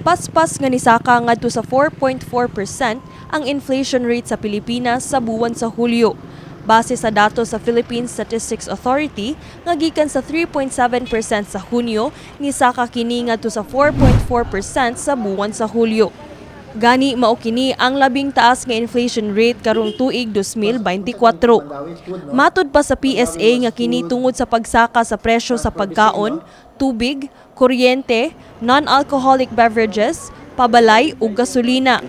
Paspas nga nisaka ngadto sa 4.4% ang inflation rate sa Pilipinas sa buwan sa Hulyo. Base sa datos sa Philippine Statistics Authority, nga gikan sa 3.7% sa Hunyo, nisaka kini ngadto sa 4.4% sa buwan sa Hulyo. Gani mao kini ang labing taas nga inflation rate karong tuig 2024. Matud pa sa PSA nga kini tungod sa pagsaka sa presyo sa pagkaon, tubig, kuryente, non-alcoholic beverages, pabalay ug gasolina.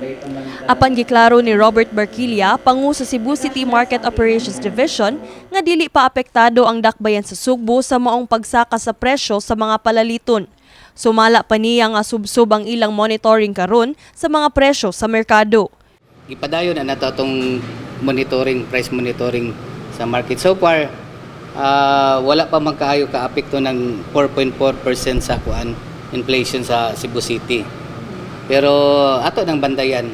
Apan giklaro ni Robert Barquilla, pangu sa Cebu City Market Operations Division, nga dili pa apektado ang dakbayan sa Sugbo sa maong pagsaka sa presyo sa mga palaliton. Sumala pa niya nga subsob ang ilang monitoring karon sa mga presyo sa merkado. Ipadayon na nato itong price monitoring sa market. So far, wala pa magkaayo ka-apekto ng 4.4% sa inflation sa Cebu City. Pero ato ng bandayan,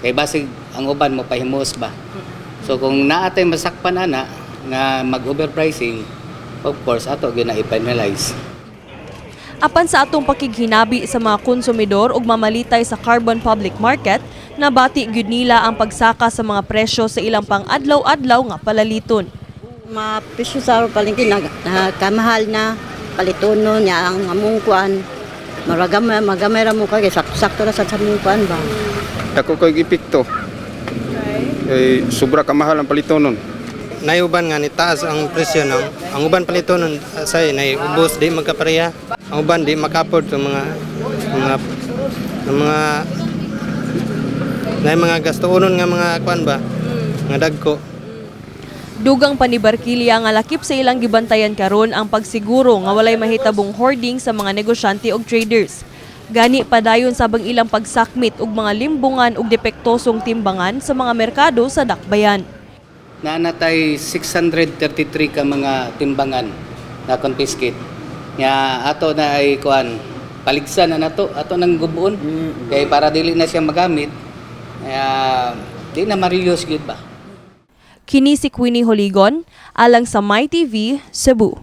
kay basig ang uban mo pahimuos ba. So kung naatay masakpan ana nga mag-overpricing, of course ato gyud na i-penalize. Apan sa atong pakighinabi sa mga konsumidor ug mamalitay sa carbon public market, nabati gyud nila ang pagsaka sa mga presyo sa ilang pang-adlaw-adlaw nga palaliton. Mapisyo sa palengke na kamahal na palitono niya ang among kuan. Magamay ra mo kay sakto ra sa among kuan ba. Dako koy epekto. Sobra kamahal ang palitonon. Nayuban nga ni taas ang presyo ng ang uban palitonon say naubos di magkapareha. Ang uban di makapod sa mga gastuonon nga mga kuan ba nga dagko. Dugang pa ni Barquilla nga lakip sa ilang gibantayan karon ang pagsiguro nga walay mahitabong hoarding sa mga negosyante ug traders. Gani padayon sabang ilang pagsakmit og mga limbungan ug depektosong timbangan sa mga merkado sa dakbayan. Naanatay 633 ka mga timbangan na confiscate. Nga ato na ay kuan paligsan na nato ato nang gubuon kay para dili na siya magamit. Di na marilyos gid ba. Kini si Queenie Holigon alang sa MyTV Cebu.